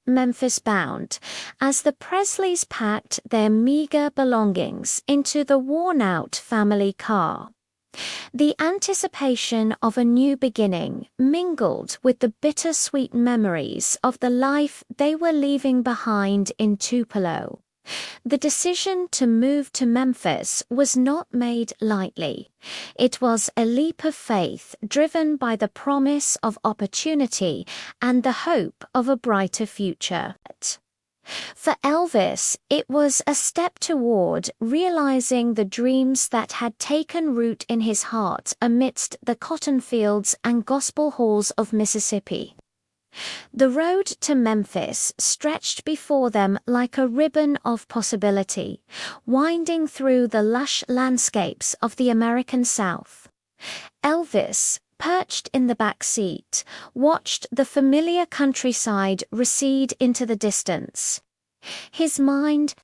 Memphis bound, as the Presleys packed their meager belongings into the worn-out family car. The anticipation of a new beginning mingled with the bittersweet memories of the life they were leaving behind in Tupelo. The decision to move to Memphis was not made lightly. It was a leap of faith driven by the promise of opportunity and the hope of a brighter future. For Elvis, it was a step toward realizing the dreams that had taken root in his heart amidst the cotton fields and gospel halls of Mississippi. The road to Memphis stretched before them like a ribbon of possibility, winding through the lush landscapes of the American South. Elvis, perched in the back seat, watched the familiar countryside recede into the distance. His mind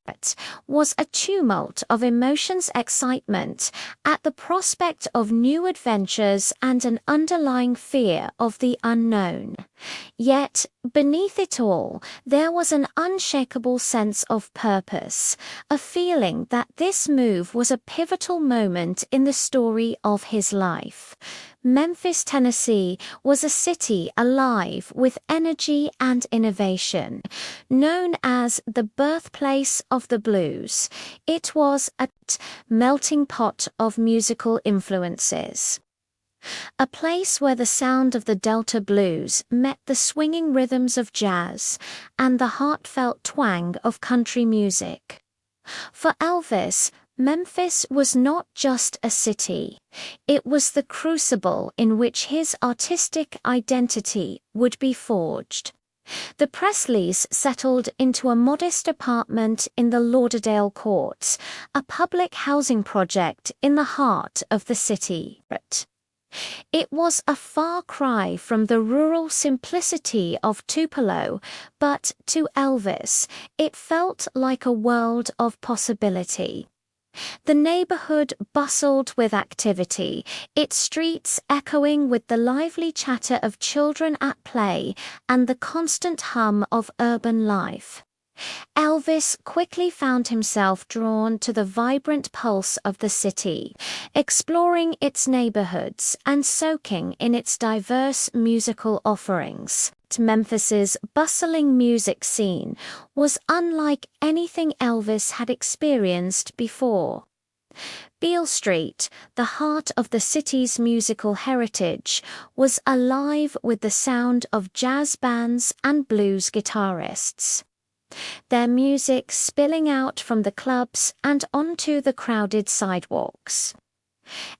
was a tumult of emotions, excitement at the prospect of new adventures and an underlying fear of the unknown. Yet, beneath it all, there was an unshakable sense of purpose, a feeling that this move was a pivotal moment in the story of his life. Memphis, Tennessee was a city alive with energy and innovation. Known as the birthplace of the blues, it was a melting pot of musical influences. A place where the sound of the Delta blues met the swinging rhythms of jazz and the heartfelt twang of country music. For Elvis, Memphis was not just a city, it was the crucible in which his artistic identity would be forged. The Presleys settled into a modest apartment in the Lauderdale Courts, a public housing project in the heart of the city. It was a far cry from the rural simplicity of Tupelo, but to Elvis, it felt like a world of possibility. The neighborhood bustled with activity, its streets echoing with the lively chatter of children at play and the constant hum of urban life. Elvis quickly found himself drawn to the vibrant pulse of the city, exploring its neighborhoods and soaking in its diverse musical offerings. Memphis's bustling music scene was unlike anything Elvis had experienced before. Beale Street, the heart of the city's musical heritage, was alive with the sound of jazz bands and blues guitarists, their music spilling out from the clubs and onto the crowded sidewalks.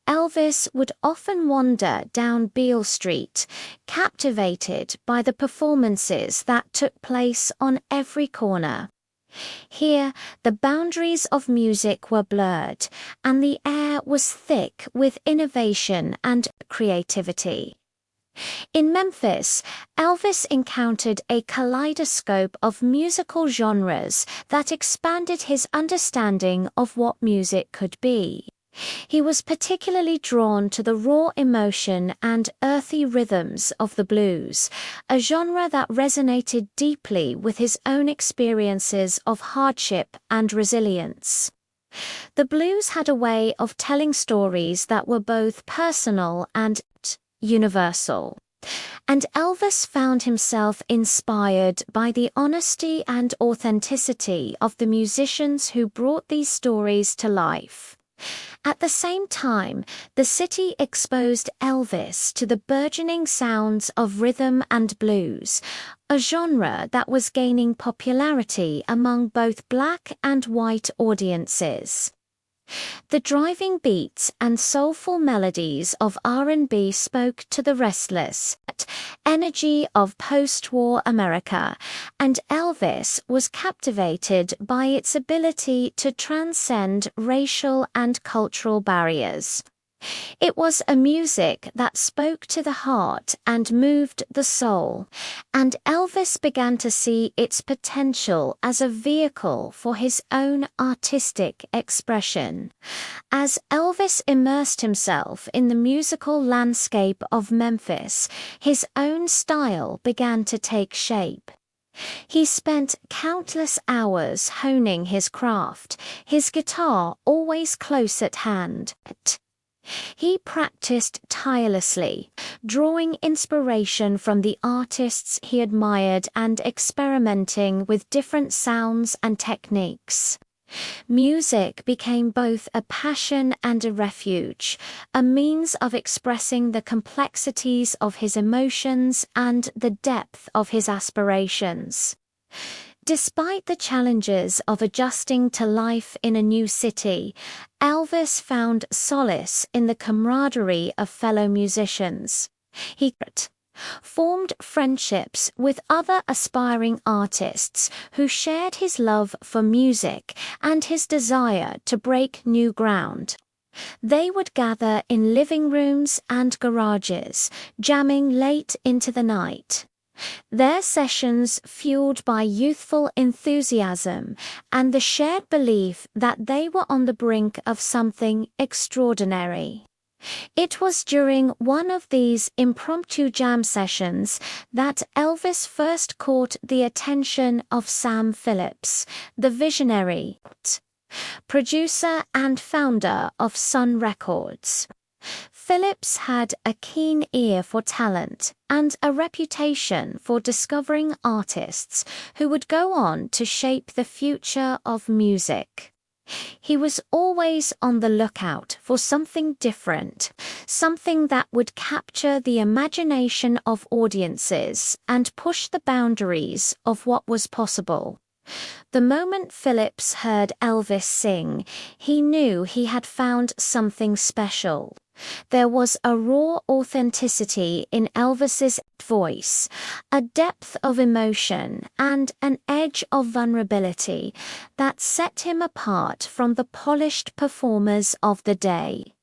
Elvis would often wander down Beale Street, captivated by the performances that took place on every corner. Here, the boundaries of music were blurred, and the air was thick with innovation and creativity. In Memphis, Elvis encountered a kaleidoscope of musical genres that expanded his understanding of what music could be. He was particularly drawn to the raw emotion and earthy rhythms of the blues, a genre that resonated deeply with his own experiences of hardship and resilience. The blues had a way of telling stories that were both personal and universal, and Elvis found himself inspired by the honesty and authenticity of the musicians who brought these stories to life. At the same time, the city exposed Elvis to the burgeoning sounds of rhythm and blues, a genre that was gaining popularity among both black and white audiences. The driving beats and soulful melodies of R&B spoke to the restless energy of post-war America, and Elvis was captivated by its ability to transcend racial and cultural barriers. It was a music that spoke to the heart and moved the soul, and Elvis began to see its potential as a vehicle for his own artistic expression. As Elvis immersed himself in the musical landscape of Memphis, his own style began to take shape. He spent countless hours honing his craft, his guitar always close at hand. He practiced tirelessly, drawing inspiration from the artists he admired and experimenting with different sounds and techniques. Music became both a passion and a refuge, a means of expressing the complexities of his emotions and the depth of his aspirations. Despite the challenges of adjusting to life in a new city, Elvis found solace in the camaraderie of fellow musicians. He formed friendships with other aspiring artists who shared his love for music and his desire to break new ground. They would gather in living rooms and garages, jamming late into the night. Their sessions fueled by youthful enthusiasm and the shared belief that they were on the brink of something extraordinary. It was during one of these impromptu jam sessions that Elvis first caught the attention of Sam Phillips, the visionary producer and founder of Sun Records. Phillips had a keen ear for talent and a reputation for discovering artists who would go on to shape the future of music. He was always on the lookout for something different, something that would capture the imagination of audiences and push the boundaries of what was possible. The moment Phillips heard Elvis sing, he knew he had found something special. There was a raw authenticity in Elvis's voice, a depth of emotion, and an edge of vulnerability that set him apart from the polished performers of the day.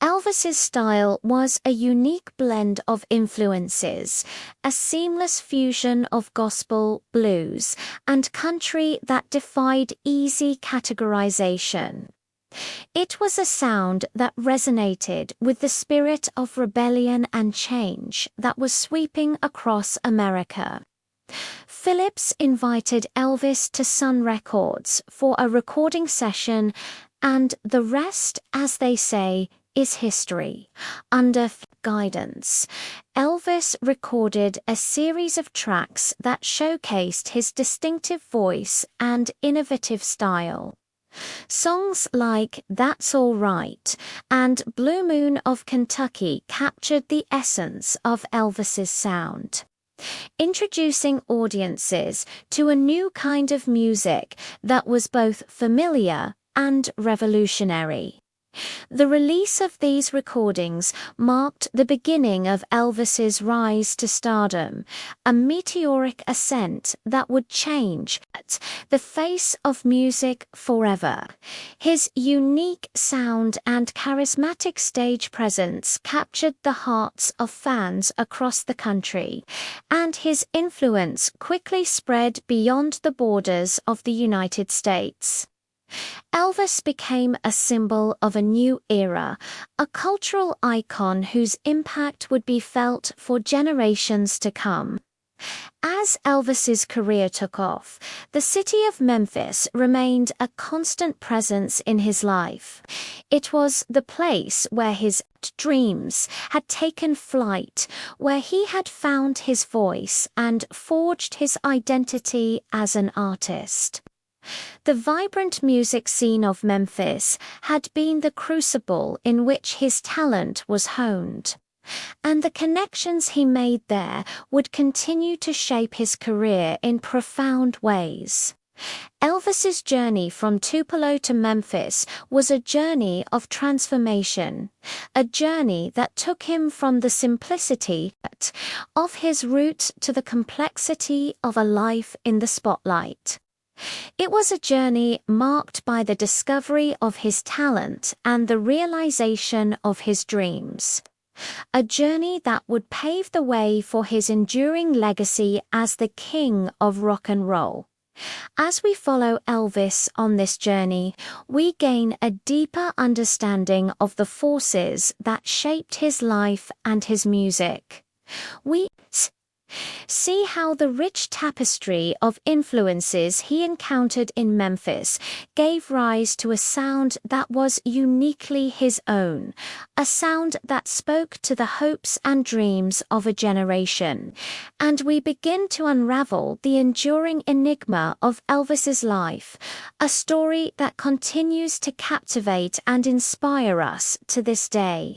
Elvis's style was a unique blend of influences, a seamless fusion of gospel, blues, and country that defied easy categorization. It was a sound that resonated with the spirit of rebellion and change that was sweeping across America. Phillips invited Elvis to Sun Records for a recording session, and the rest, as they say, is history. Under guidance, Elvis recorded a series of tracks that showcased his distinctive voice and innovative style. Songs like That's All Right and Blue Moon of Kentucky captured the essence of Elvis's sound, introducing audiences to a new kind of music that was both familiar and revolutionary. The release of these recordings marked the beginning of Elvis's rise to stardom, a meteoric ascent that would change the face of music forever. His unique sound and charismatic stage presence captured the hearts of fans across the country, and his influence quickly spread beyond the borders of the United States. Elvis became a symbol of a new era, a cultural icon whose impact would be felt for generations to come. As Elvis's career took off, the city of Memphis remained a constant presence in his life. It was the place where his dreams had taken flight, where he had found his voice and forged his identity as an artist. The vibrant music scene of Memphis had been the crucible in which his talent was honed, and the connections he made there would continue to shape his career in profound ways. Elvis's journey from Tupelo to Memphis was a journey of transformation, a journey that took him from the simplicity of his roots to the complexity of a life in the spotlight. It was a journey marked by the discovery of his talent and the realization of his dreams. A journey that would pave the way for his enduring legacy as the king of rock and roll. As we follow Elvis on this journey, we gain a deeper understanding of the forces that shaped his life and his music. We See how the rich tapestry of influences he encountered in Memphis gave rise to a sound that was uniquely his own, a sound that spoke to the hopes and dreams of a generation. And we begin to unravel the enduring enigma of Elvis's life, a story that continues to captivate and inspire us to this day.